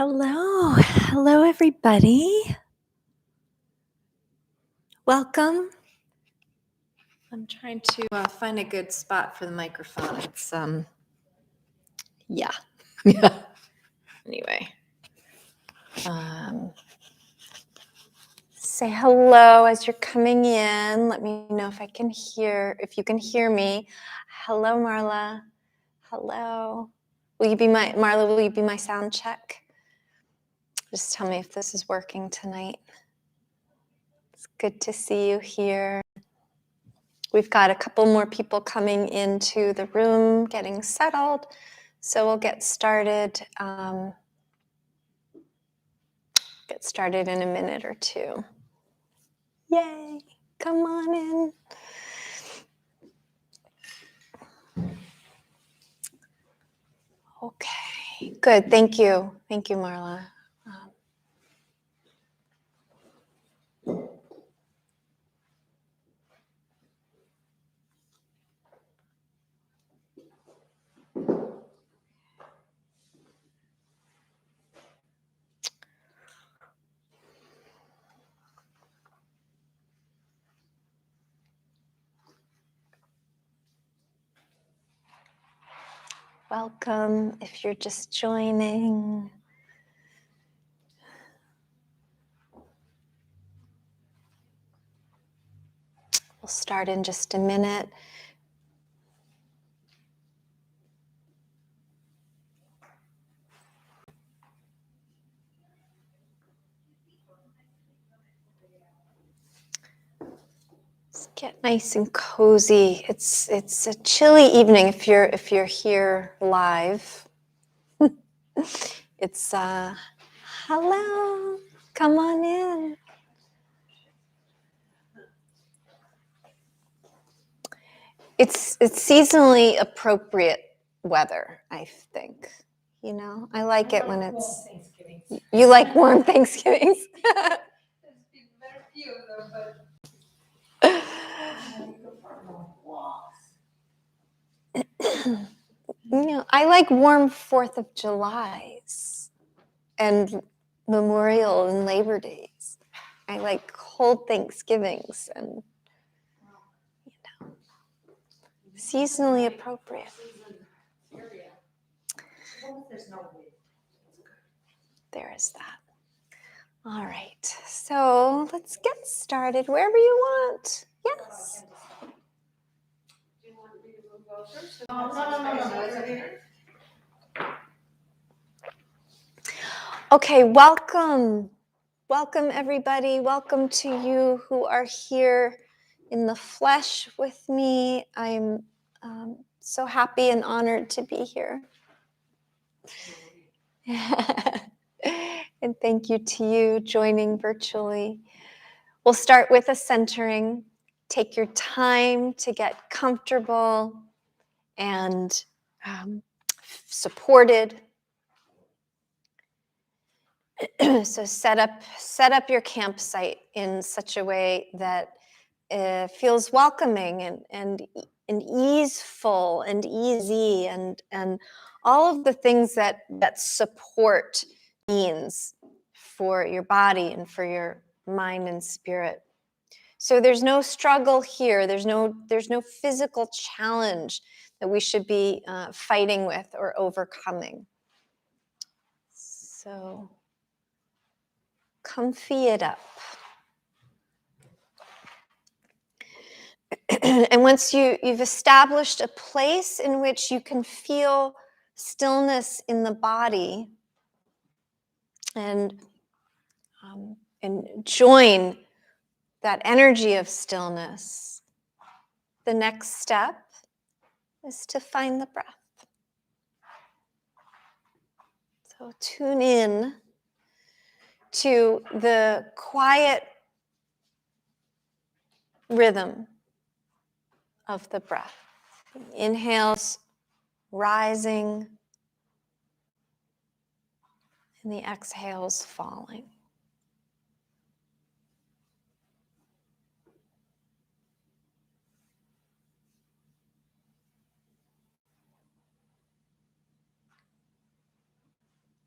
Hello. Hello, everybody. Welcome. I'm trying to find a good spot for the microphone. It's, yeah. Yeah. Anyway. Say hello as you're coming in. Let me know if you can hear me. Hello, Marla. Hello. Marla, will you be my sound check? Just tell me if this is working tonight. It's good to see you here. We've got a couple more people coming into the room, getting settled. So we'll get started. Get started in a minute or two. Yay! Come on in. Okay, good. Thank you. Thank you, Marla. Welcome if you're just joining. We'll start in just a minute. Let's get nice and cozy. It's a chilly evening if you're here live. It's hello. Come on in. It's seasonally appropriate weather, I think. You know, I like it when it's. You like warm Thanksgivings? There's been very few of them, but you know, I like warm 4th of Julys and Memorial and Labor Days. I like cold Thanksgivings and, you know, seasonally appropriate. There is that. All right, so let's get started wherever you want. Yes. do you want me to go first? No. Okay, welcome. Welcome, everybody. Welcome to you who are here in the flesh with me. I'm so happy and honored to be here. And thank you to you joining virtually. We'll start with a centering. Take your time to get comfortable and supported. So set up your campsite in such a way that it feels welcoming and easeful and easy and all of the things that support means for your body and for your mind and spirit. So there's no struggle here. There's no physical challenge that we should be fighting with or overcoming. So comfy it up. And once you've established a place in which you can feel stillness in the body and join that energy of stillness, the next step is to find the breath. So tune in to the quiet rhythm of the breath. Inhales rising and the exhales falling.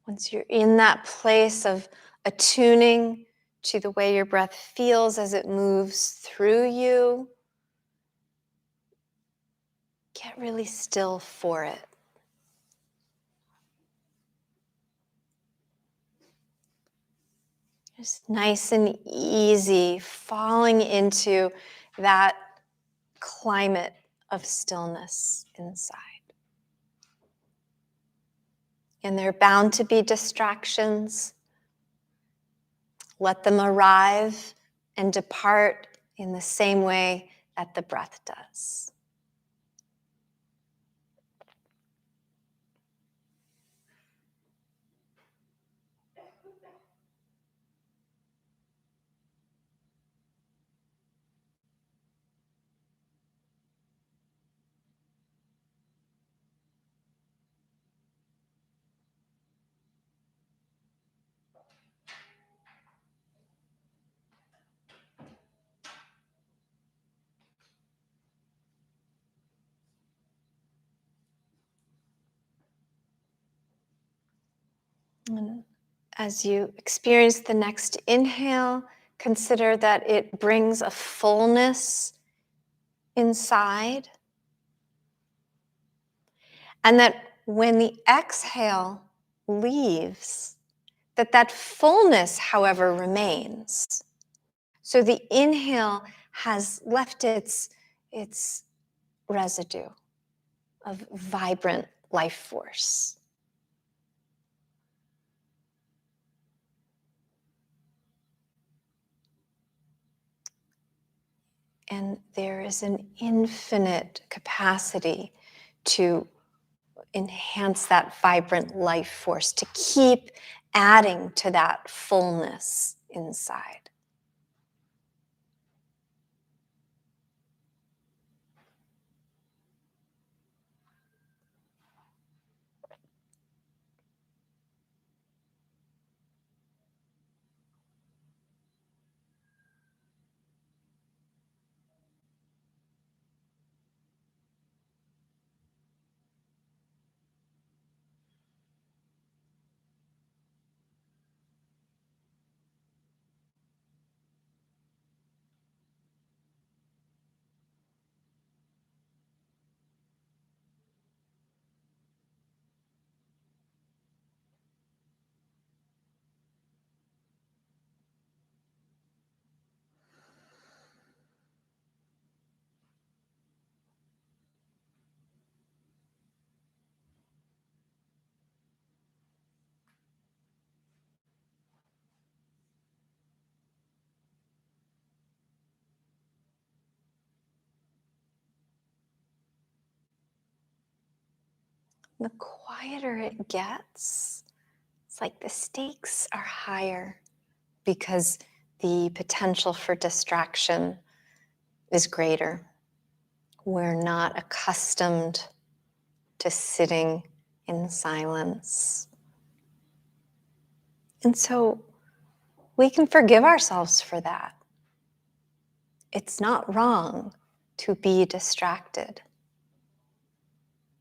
Once you're in that place of attuning to the way your breath feels as it moves through you, get really still for it. Just nice and easy, falling into that climate of stillness inside. And there are bound to be distractions. Let them arrive and depart in the same way that the breath does. And as you experience the next inhale, consider that it brings a fullness inside. And that when the exhale leaves, that fullness, however, remains. So the inhale has left its residue of vibrant life force. And there is an infinite capacity to enhance that vibrant life force, to keep adding to that fullness inside. The quieter it gets, it's like the stakes are higher because the potential for distraction is greater. We're not accustomed to sitting in silence. And so we can forgive ourselves for that. It's not wrong to be distracted.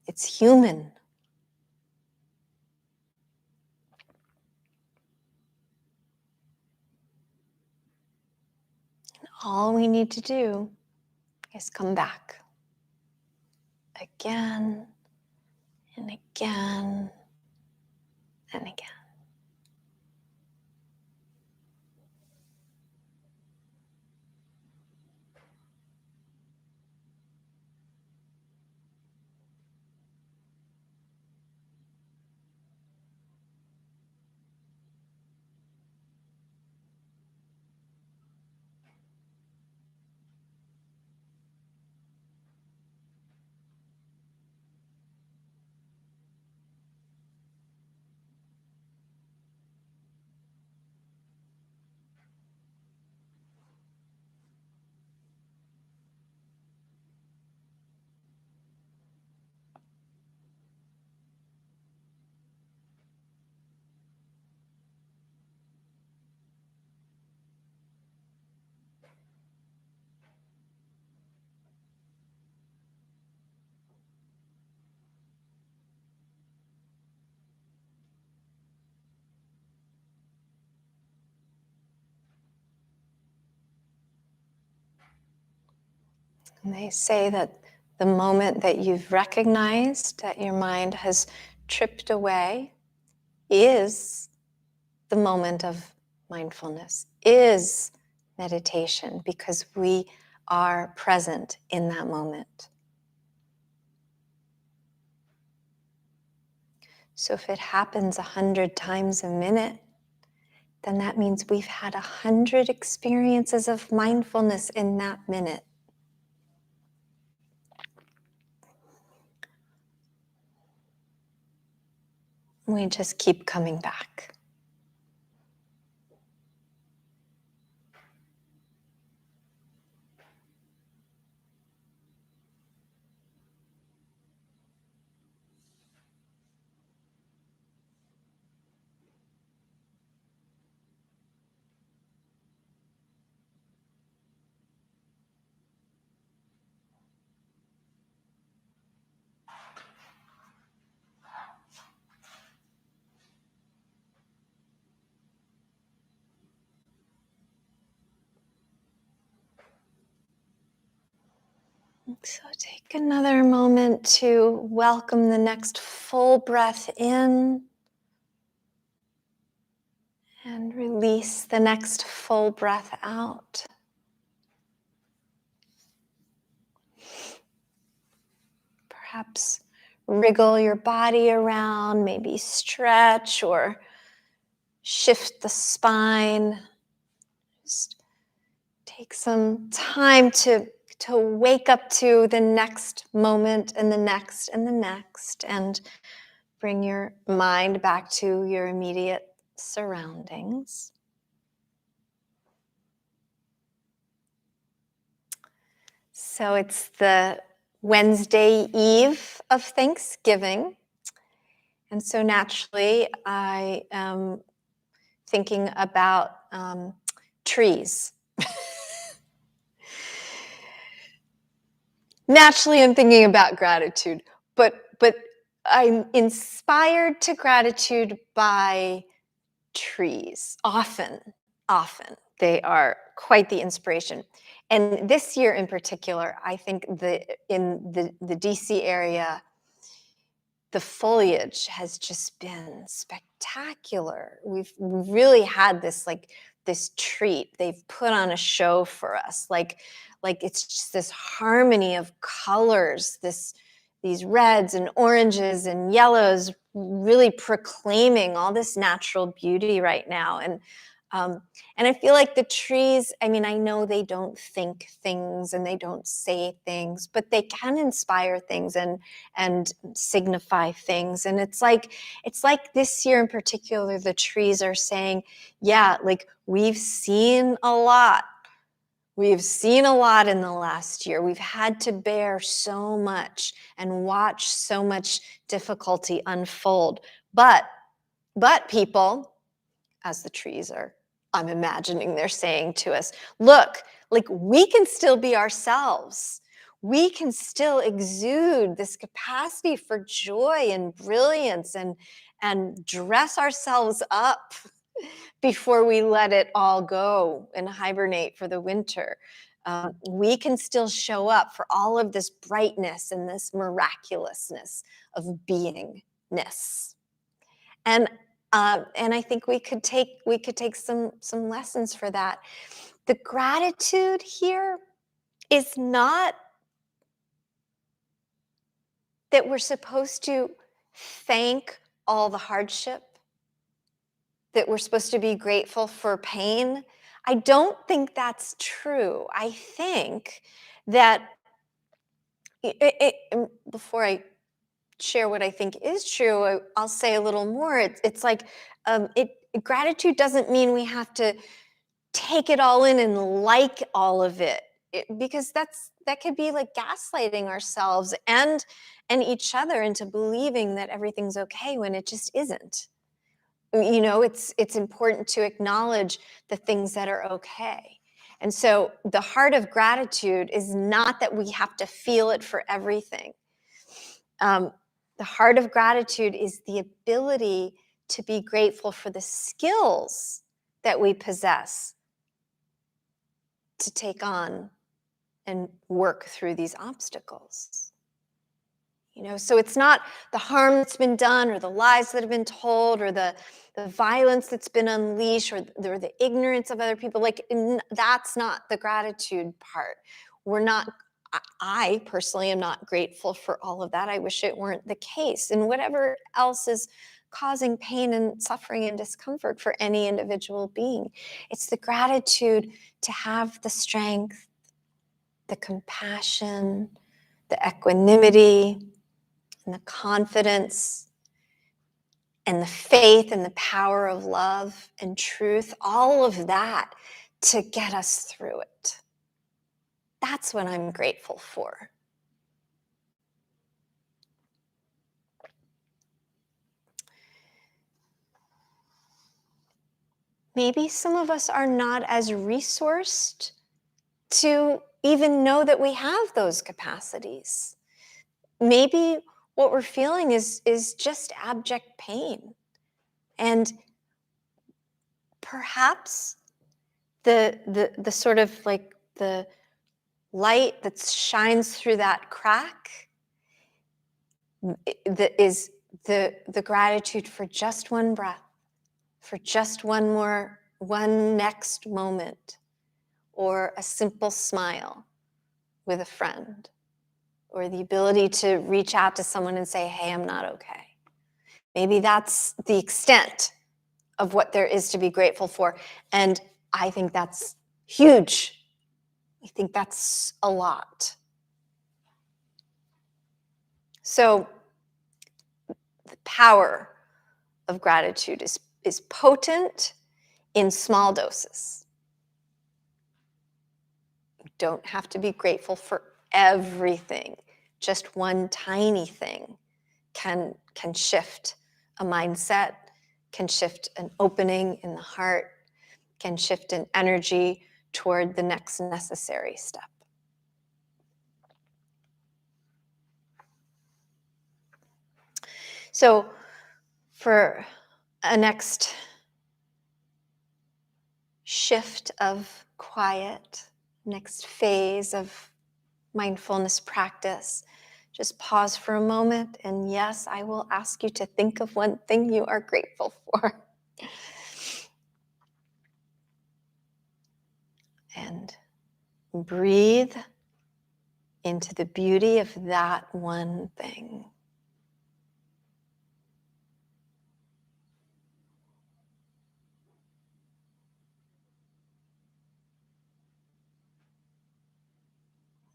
It's human. And all we need to do is come back again and again and again. And they say that the moment that you've recognized that your mind has tripped away is the moment of mindfulness, is meditation, because we are present in that moment. So if it happens 100 times a minute, then that means we've had 100 experiences of mindfulness in that minute. We just keep coming back. So take another moment to welcome the next full breath in and release the next full breath out. Perhaps wriggle your body around, maybe stretch or shift the spine. Just take some time to wake up to the next moment and the next and the next, and bring your mind back to your immediate surroundings. So it's the Wednesday eve of Thanksgiving. And so naturally, I am thinking about trees. Naturally, I'm thinking about gratitude, but I'm inspired to gratitude by trees. Often, they are quite the inspiration. And this year in particular, I think in the DC area, the foliage has just been spectacular. We've really had this treat. They've put on a show for us. Like it's just this harmony of colors, these reds and oranges and yellows, really proclaiming all this natural beauty right now. And I feel like the trees, I mean, I know they don't think things and they don't say things, but they can inspire things and signify things. And it's like this year in particular, the trees are saying, yeah, like we've seen a lot. We've seen a lot in the last year. We've had to bear so much and watch so much difficulty unfold. But people, as the trees are, I'm imagining they're saying to us, look, like we can still be ourselves. We can still exude this capacity for joy and brilliance and dress ourselves up before we let it all go and hibernate for the winter. We can still show up for all of this brightness and this miraculousness of beingness. And I think we could take some lessons for that. The gratitude here is not that we're supposed to thank all the hardship, that we're supposed to be grateful for pain. I don't think that's true. I think that before I share what I think is true, I'll say a little more. It's like gratitude doesn't mean we have to take it all in and like all of it, because that could be like gaslighting ourselves and each other into believing that everything's okay when it just isn't. You know, it's important to acknowledge the things that are okay. And so the heart of gratitude is not that we have to feel it for everything. The heart of gratitude is the ability to be grateful for the skills that we possess to take on and work through these obstacles. So it's not the harm that's been done or the lies that have been told or the violence that's been unleashed or the ignorance of other people. That's not the gratitude part. I personally am not grateful for all of that. I wish it weren't the case. And whatever else is causing pain and suffering and discomfort for any individual being, it's the gratitude to have the strength, the compassion, the equanimity, and the confidence and the faith and the power of love and truth, all of that to get us through it. That's what I'm grateful for. Maybe some of us are not as resourced to even know that we have those capacities. Maybe what we're feeling is just abject pain. And perhaps the sort of like the light that shines through that crack that is the gratitude for just one breath, for just one next moment, or a simple smile with a friend, or the ability to reach out to someone and say, hey, I'm not okay. Maybe that's the extent of what there is to be grateful for. And I think that's huge. I think that's a lot. So the power of gratitude is potent in small doses. You don't have to be grateful for everything. Just one tiny thing can shift a mindset, can shift an opening in the heart, can shift an energy toward the next necessary step. So for a next shift of quiet, next phase of mindfulness practice, just pause for a moment. And yes, I will ask you to think of one thing you are grateful for. And breathe into the beauty of that one thing.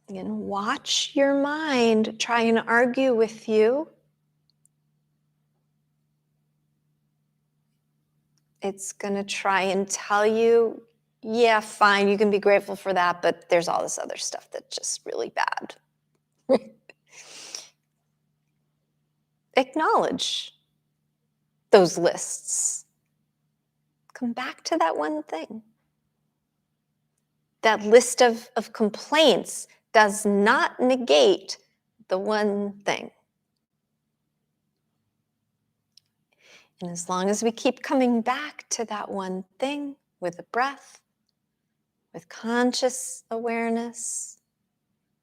And watch your mind try and argue with you. It's going to try and tell you, yeah, fine, you can be grateful for that, but there's all this other stuff that's just really bad. Acknowledge those lists. Come back to that one thing. That list of complaints does not negate the one thing. And as long as we keep coming back to that one thing with a breath, with conscious awareness,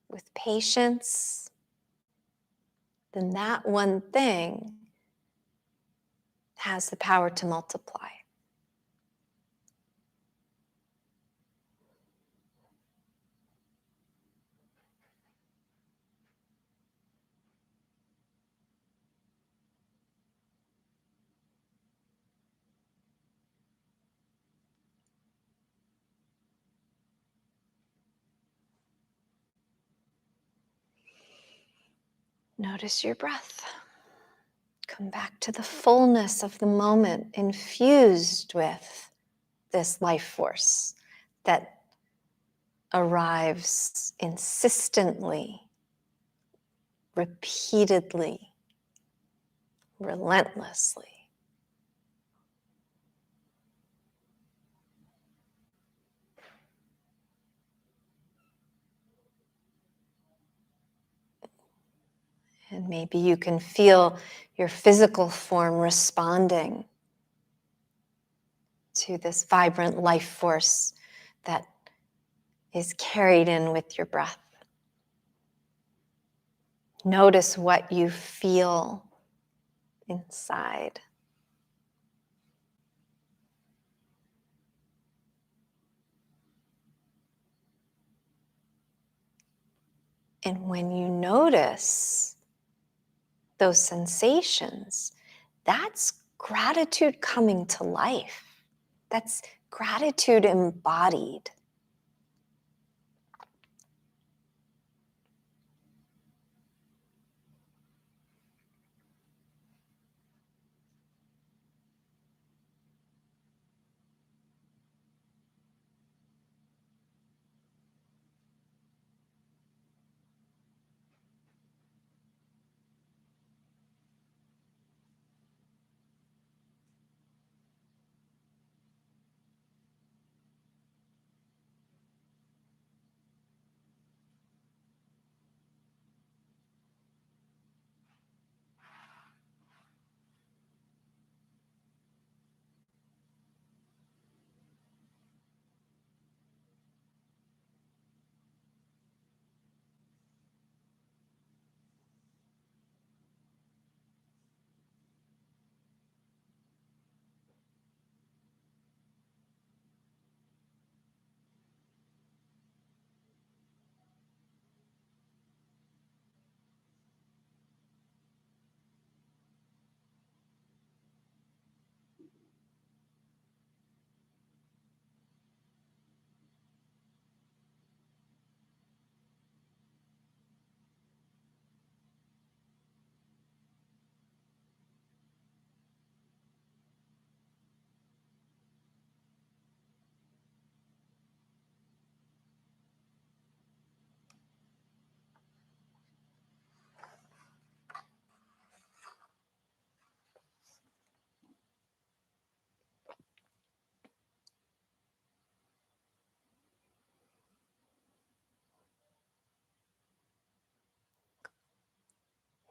with patience, then that one thing has the power to multiply. Notice your breath. Come back to the fullness of the moment, infused with this life force that arrives insistently, repeatedly, relentlessly. And maybe you can feel your physical form responding to this vibrant life force that is carried in with your breath. Notice what you feel inside. And when you notice those sensations, that's gratitude coming to life. That's gratitude embodied.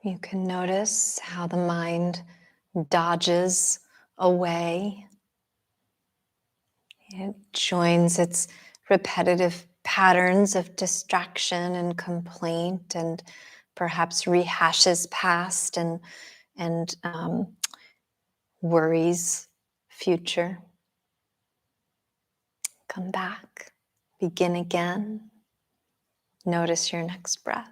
You can notice how the mind dodges away. It joins its repetitive patterns of distraction and complaint, and perhaps rehashes past and worries future. Come back, begin again. Notice your next breath.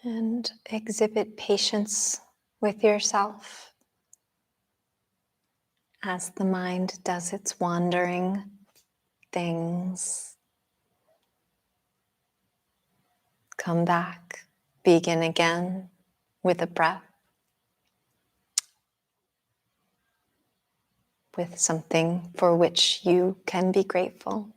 And exhibit patience with yourself as the mind does its wandering things. Come back, begin again with a breath, with something for which you can be grateful.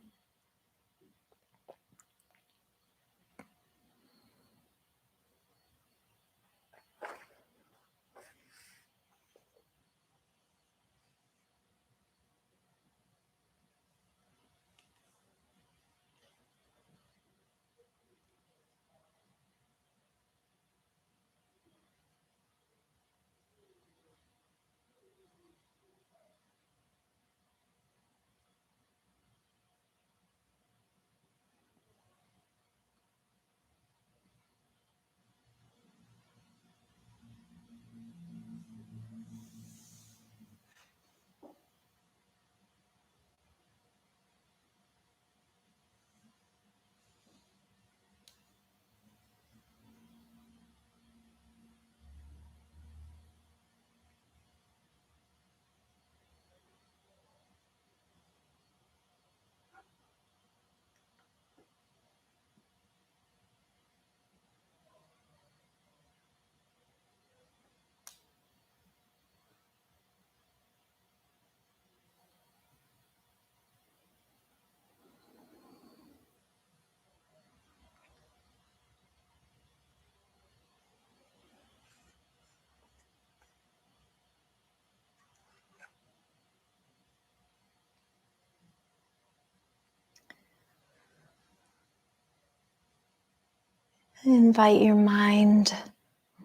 Invite your mind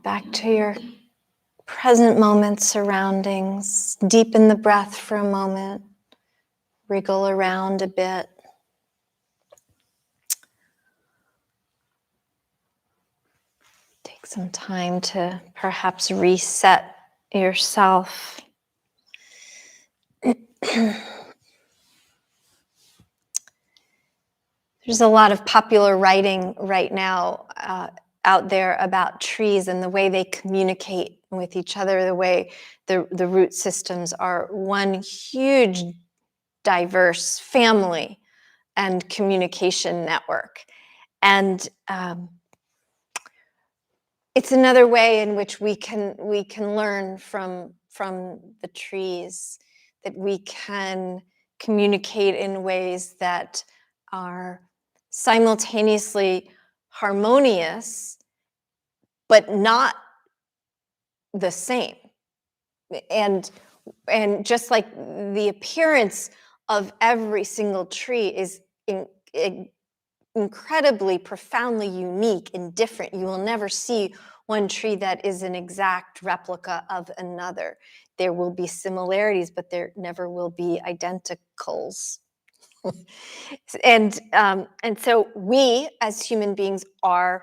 back to your present moment surroundings. Deepen the breath for a moment. Wriggle around a bit. Take some time to perhaps reset yourself. There's a lot of popular writing right now out there about trees and the way they communicate with each other, the way the root systems are one huge, diverse family and communication network. And it's another way in which we can learn from the trees, that we can communicate in ways that are simultaneously harmonious but not the same. And just like the appearance of every single tree is incredibly, profoundly unique and different. You will never see one tree that is an exact replica of another. There will be similarities, but there never will be identicals. And so we, as human beings, are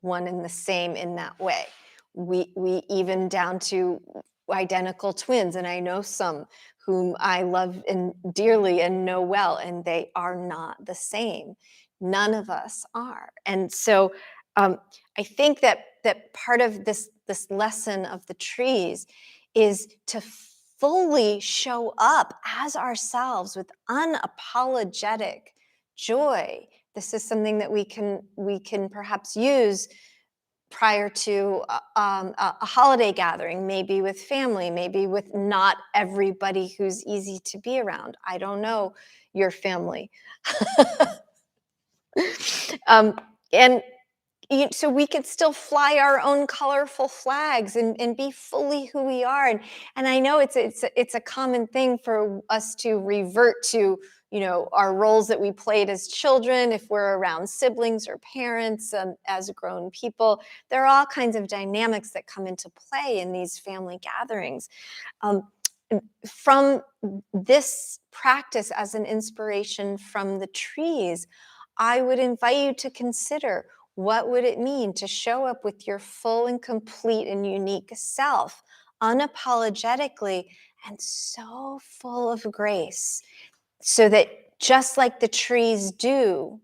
one and the same in that way. We even down to identical twins, and I know some whom I love and dearly and know well, and they are not the same. None of us are. And so I think that part of this lesson of the trees is to fully show up as ourselves with unapologetic joy. This is something that we can perhaps use prior to a holiday gathering, maybe with family, maybe with not everybody who's easy to be around. I don't know your family. And so we could still fly our own colorful flags and be fully who we are. And I know it's a common thing for us to revert to, our roles that we played as children, if we're around siblings or parents, as grown people. There are all kinds of dynamics that come into play in these family gatherings. From this practice as an inspiration from the trees, I would invite you to consider, what would it mean to show up with your full and complete and unique self, unapologetically and so full of grace, so that just like the trees do,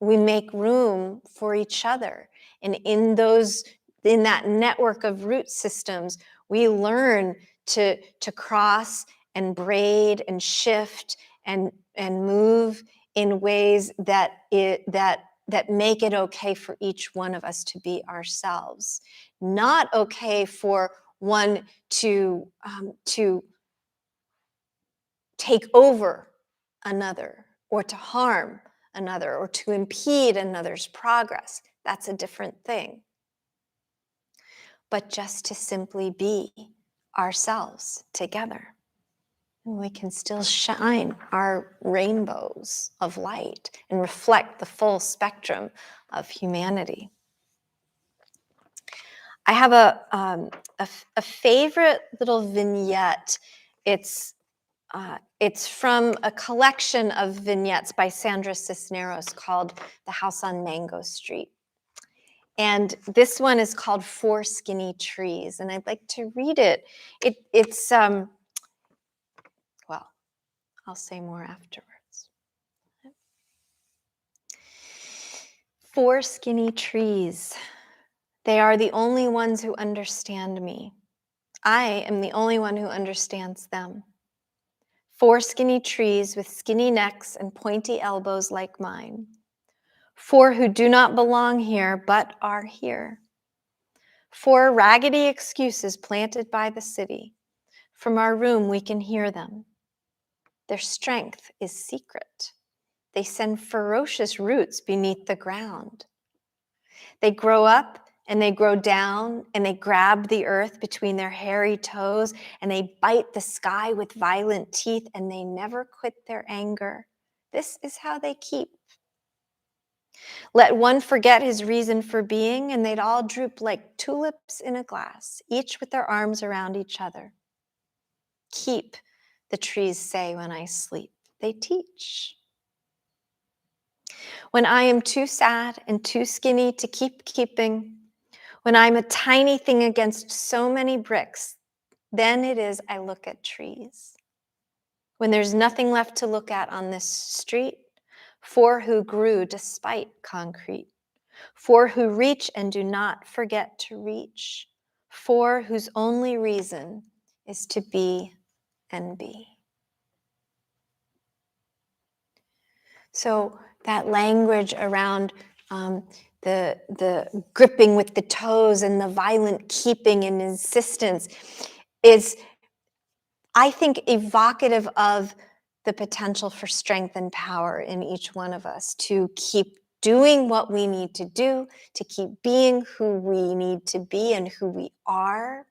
we make room for each other. And in that network of root systems, we learn to cross and braid and shift and move in ways that make it okay for each one of us to be ourselves. Not okay for one to take over another, or to harm another, or to impede another's progress. That's a different thing. But just to simply be ourselves together. And we can still shine our rainbows of light and reflect the full spectrum of humanity. I have a favorite little vignette. It's from a collection of vignettes by Sandra Cisneros called The House on Mango Street. And this one is called Four Skinny Trees. And I'd like to read it. It's well, I'll say more afterwards. Four skinny trees. They are the only ones who understand me. I am the only one who understands them. Four skinny trees with skinny necks and pointy elbows like mine. Four who do not belong here, but are here. Four raggedy excuses planted by the city. From our room, we can hear them. Their strength is secret. They send ferocious roots beneath the ground. They grow up and they grow down and they grab the earth between their hairy toes and they bite the sky with violent teeth and they never quit their anger. This is how they keep. Let one forget his reason for being, and they'd all droop like tulips in a glass, each with their arms around each other. Keep, the trees say when I sleep. They teach. When I am too sad and too skinny to keep keeping, when I'm a tiny thing against so many bricks, then it is I look at trees. When there's nothing left to look at on this street, for who grew despite concrete, for who reach and do not forget to reach, for whose only reason is to be and be. So that language around the gripping with the toes and the violent keeping and insistence is, I think, evocative of the potential for strength and power in each one of us to keep doing what we need to do, to keep being who we need to be and who we are,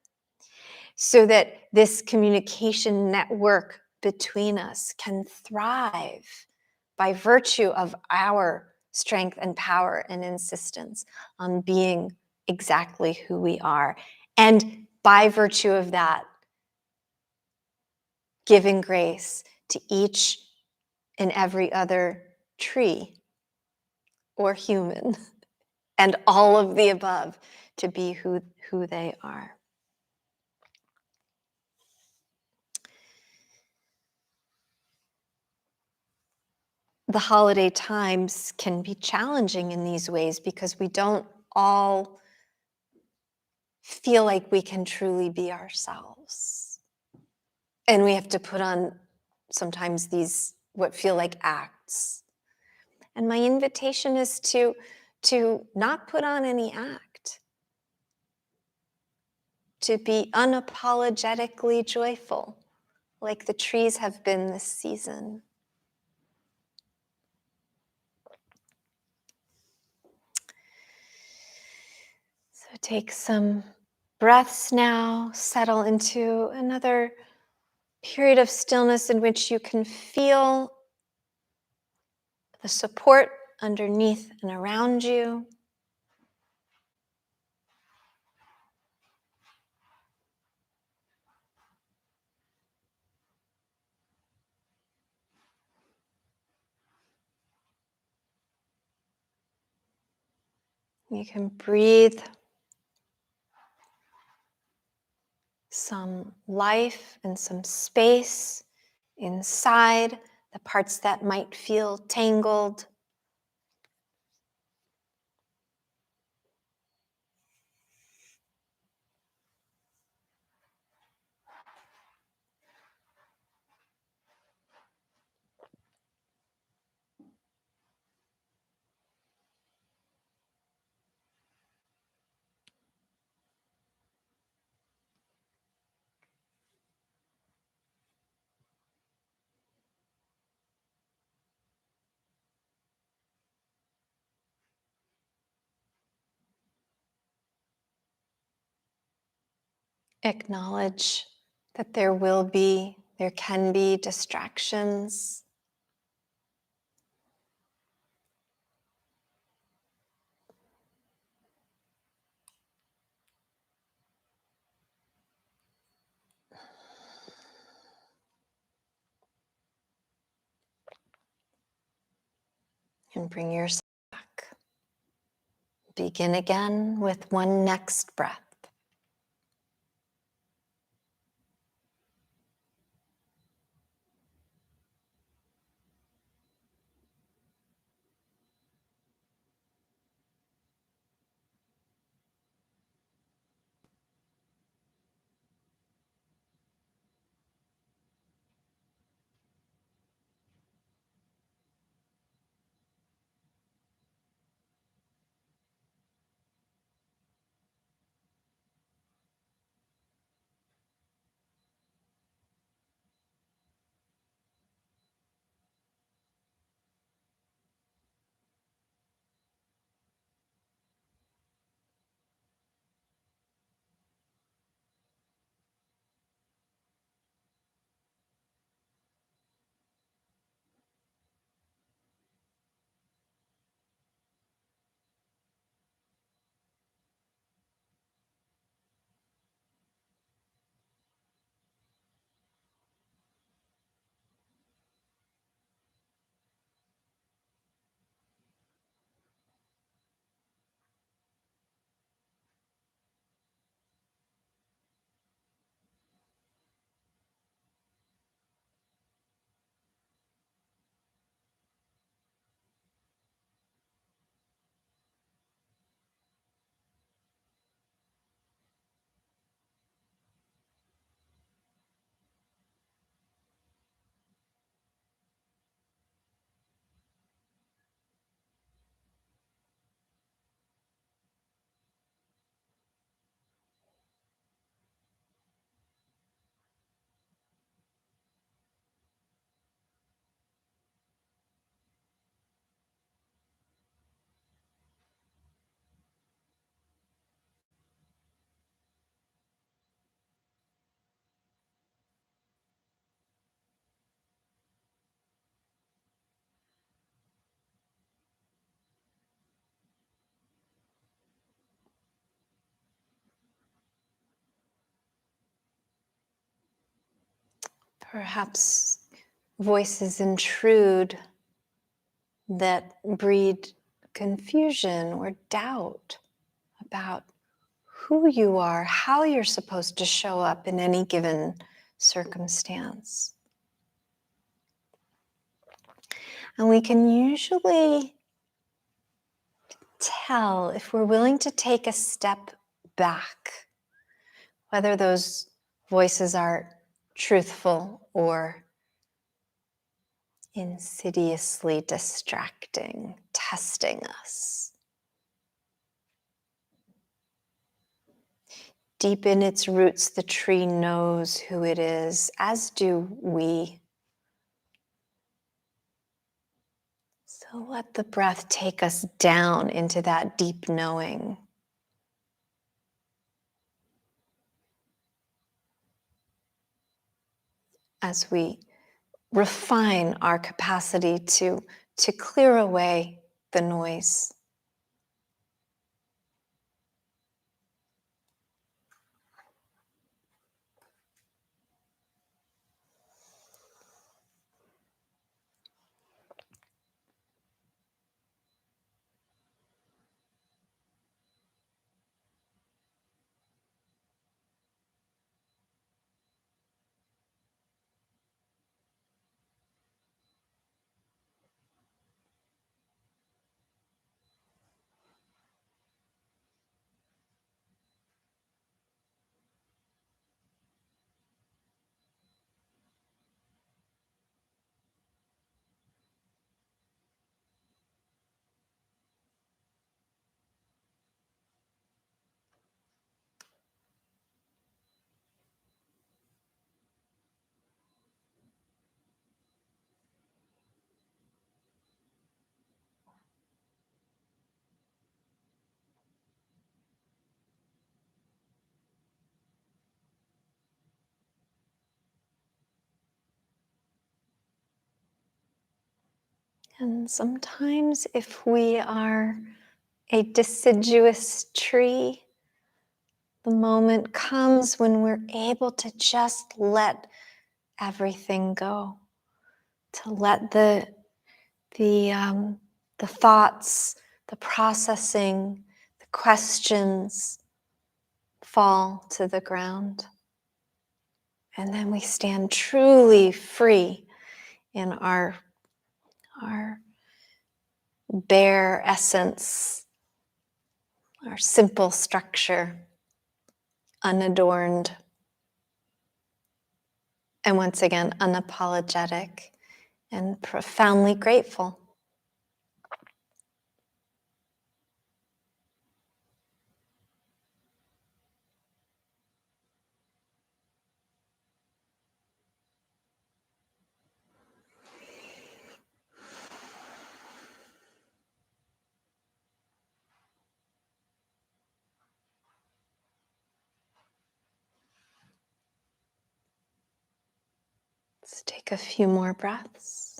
so that this communication network between us can thrive by virtue of our strength and power and insistence on being exactly who we are. And by virtue of that, giving grace to each and every other tree or human and all of the above to be who they are. The holiday times can be challenging in these ways because we don't all feel like we can truly be ourselves. And we have to put on sometimes these what feel like acts. And my invitation is to not put on any act, to be unapologetically joyful, like the trees have been this season. So take some breaths now, settle into another period of stillness in which you can feel the support underneath and around you. You can breathe some life and some space inside the parts that might feel tangled. Acknowledge that there can be distractions. And bring yourself back. Begin again with one next breath. Perhaps voices intrude that breed confusion or doubt about who you are, how you're supposed to show up in any given circumstance. And we can usually tell if we're willing to take a step back, whether those voices are truthful or insidiously distracting, testing us. Deep in its roots, the tree knows who it is, as do we. So let the breath take us down into that deep knowing. As we refine our capacity to clear away the noise. And sometimes if we are a deciduous tree, the moment comes when we're able to just let everything go, to let the thoughts, the processing, the questions fall to the ground. And then we stand truly free in our bare essence, our simple structure, unadorned, and once again, unapologetic and profoundly grateful. Let's take a few more breaths.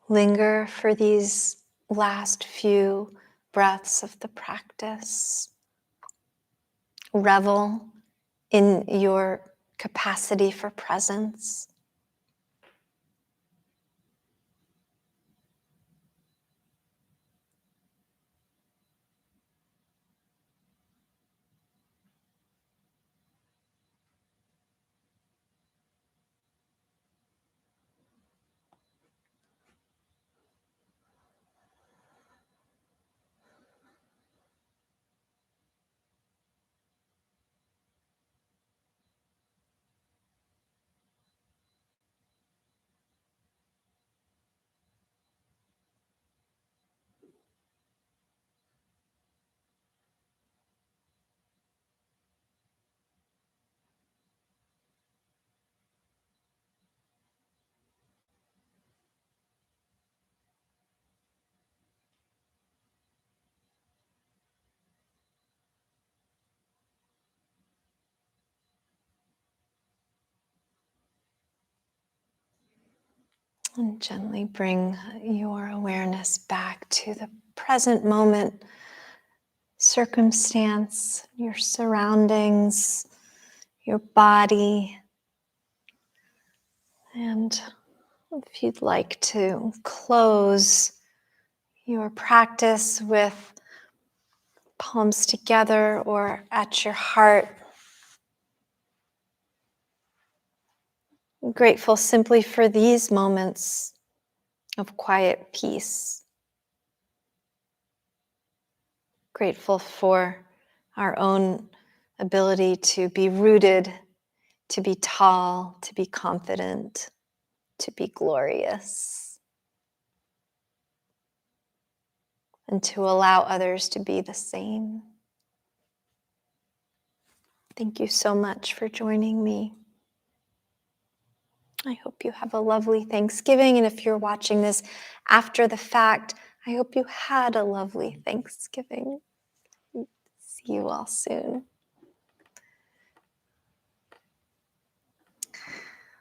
Linger for these last few breaths of the practice. Revel in your capacity for presence. And gently bring your awareness back to the present moment, circumstance, your surroundings, your body. And if you'd like to close your practice with palms together or at your heart, I'm grateful simply for these moments of quiet peace. Grateful for our own ability to be rooted, to be tall, to be confident, to be glorious, and to allow others to be the same. Thank you so much for joining me. I hope you have a lovely Thanksgiving, and if you're watching this after the fact, I hope you had a lovely Thanksgiving. See you all soon.